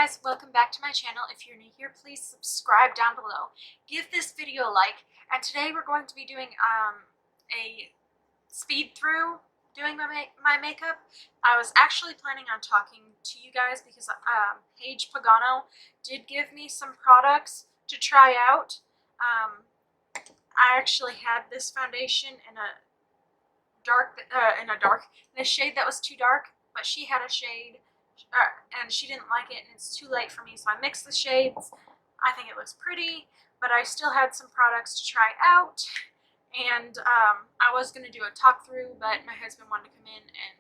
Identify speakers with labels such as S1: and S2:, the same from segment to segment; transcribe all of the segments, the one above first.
S1: guys, welcome back to my channel. If you're new here, please subscribe down below. Give this video a like, and today we're going to be doing a speed through doing my makeup. I was actually planning on talking to you guys because Paige Pagano did give me some products to try out. I actually had this foundation in a shade that was too dark, but she had a shade and she didn't like it, and it's too light for me, so I mixed the shades. I think it looks pretty, but I still had some products to try out, and I was going to do a talk through, but my husband wanted to come in and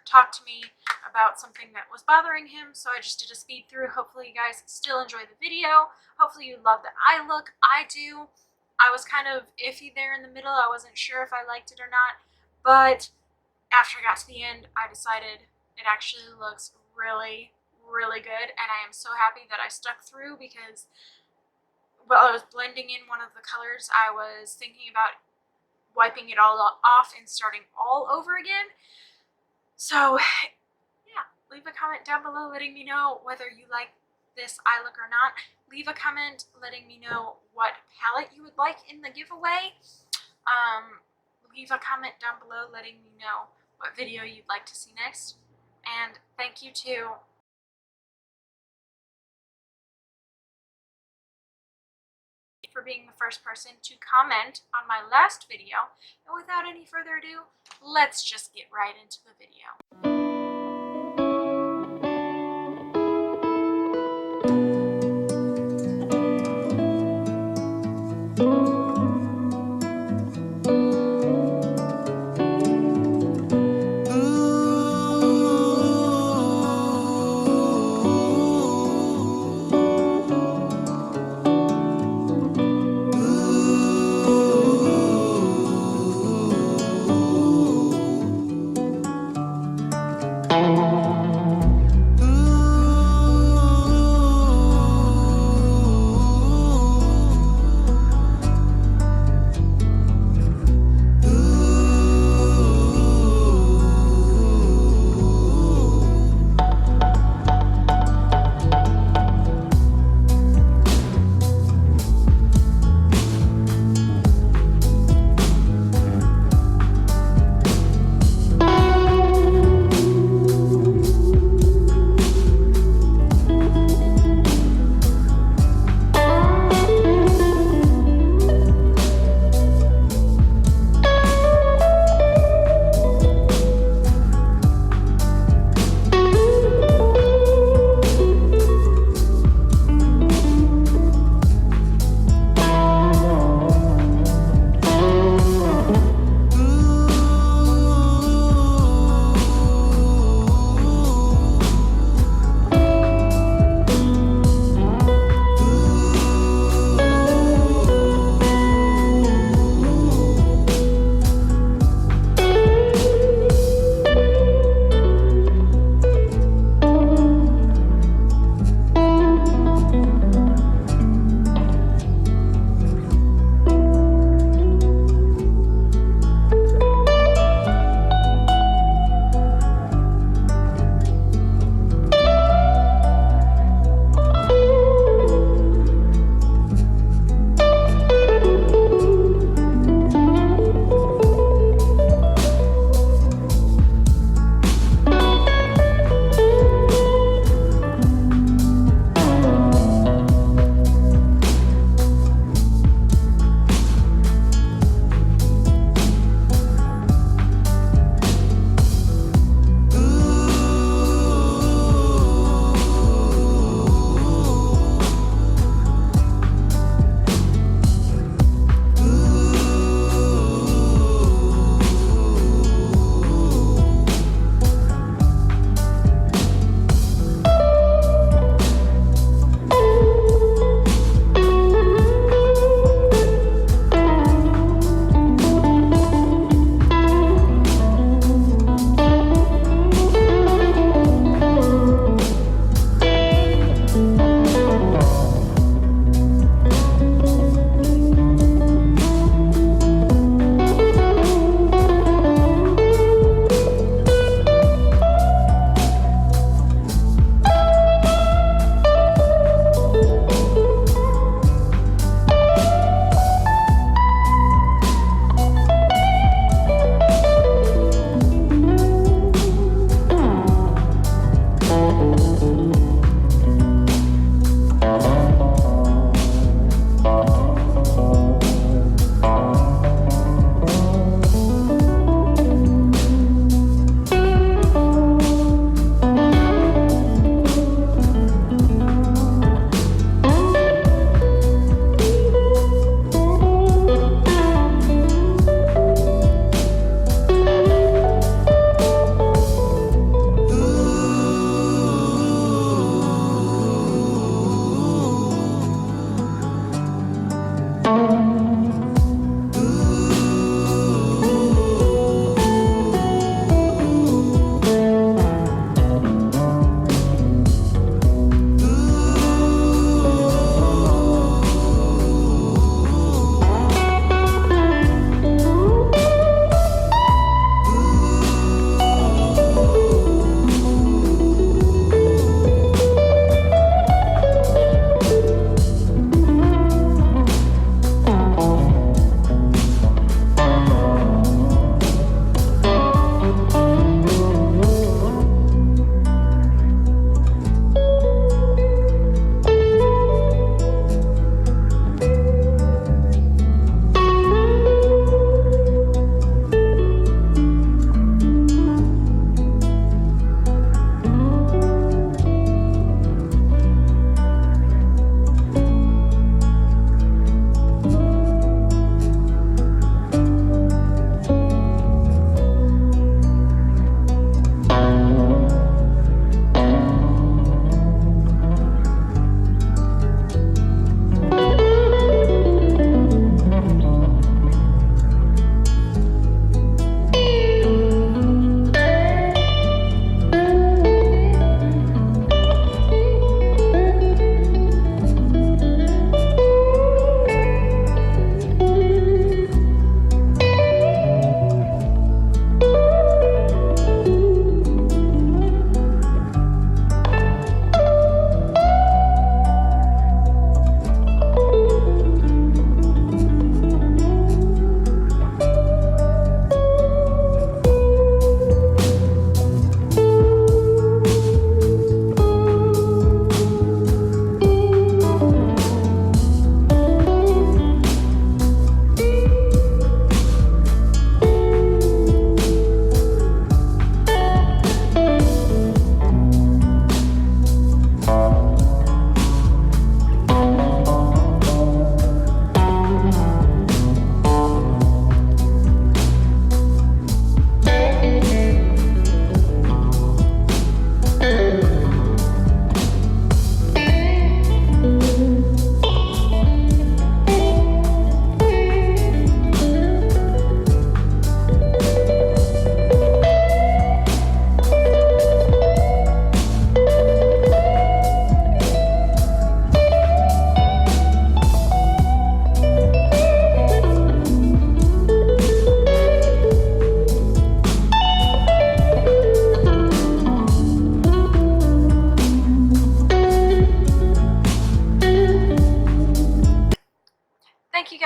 S1: talk to me about something that was bothering him, so I just did a speed through. Hopefully you guys still enjoy the video. Hopefully you love the eye look. I do. I was kind of iffy there in the middle. I wasn't sure if I liked it or not, but after I got to the end, I decided it actually looks really, really good, and I am so happy that I stuck through because while I was blending in one of the colors, I was thinking about wiping it all off and starting all over again. So yeah, leave a comment down below letting me know whether you like this eye look or not. Leave a comment letting me know what palette you would like in the giveaway. Leave a comment down below letting me know what video you'd like to see next. And thank you too for being the first person to comment on my last video. And without any further ado, let's just get right into the video.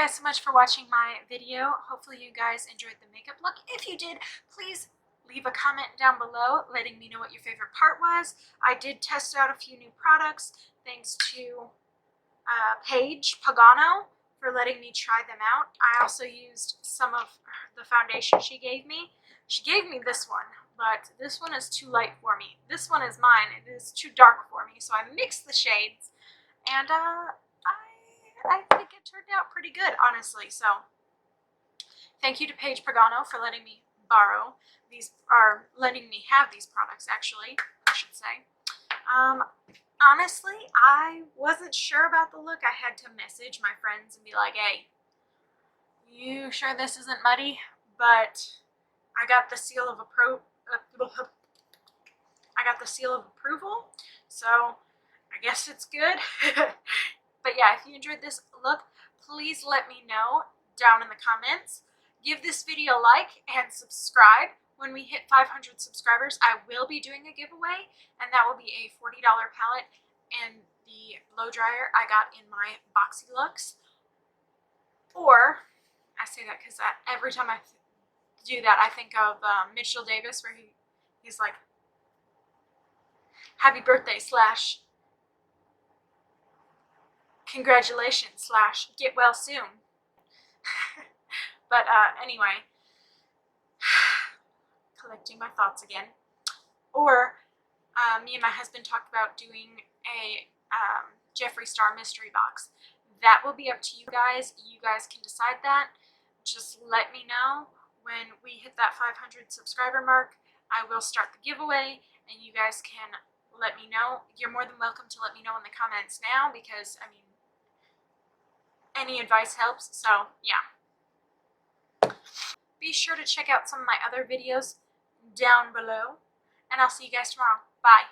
S1: guys so much for watching my video. Hopefully you guys enjoyed the makeup look. If you did, please leave a comment down below letting me know what your favorite part was. I did test out a few new products thanks to Paige Pagano for letting me try them out. I also used some of the foundation she gave me. She gave me this one, but this one is too light for me. This one is mine. It is too dark for me, so I mixed the shades, and I think it turned out pretty good, honestly. So thank you to Paige Pagano for letting me borrow these, or letting me have these products, actually, I should say. Honestly, I wasn't sure about the look. I had to message my friends and be like, hey, you sure this isn't muddy? But I got the seal of approval, so I guess it's good. But yeah, if you enjoyed this look, please let me know down in the comments. Give this video a like and subscribe. When we hit 500 subscribers, I will be doing a giveaway, and that will be a $40 palette and the blow dryer I got in my BoxyLux. Or, I say that because every time I do that, I think of Mitchell Davis, where he's like, happy birthday / congratulations / get well soon. But anyway, collecting my thoughts again. Or me and my husband talked about doing a Jeffree Star mystery box. That will be up to you guys. You guys can decide that. Just let me know when we hit that 500 subscriber mark. I will start the giveaway, and you guys can let me know. You're more than welcome to let me know in the comments now, because, I mean, any advice helps. So, yeah. Be sure to check out some of my other videos down below, and I'll see you guys tomorrow. Bye.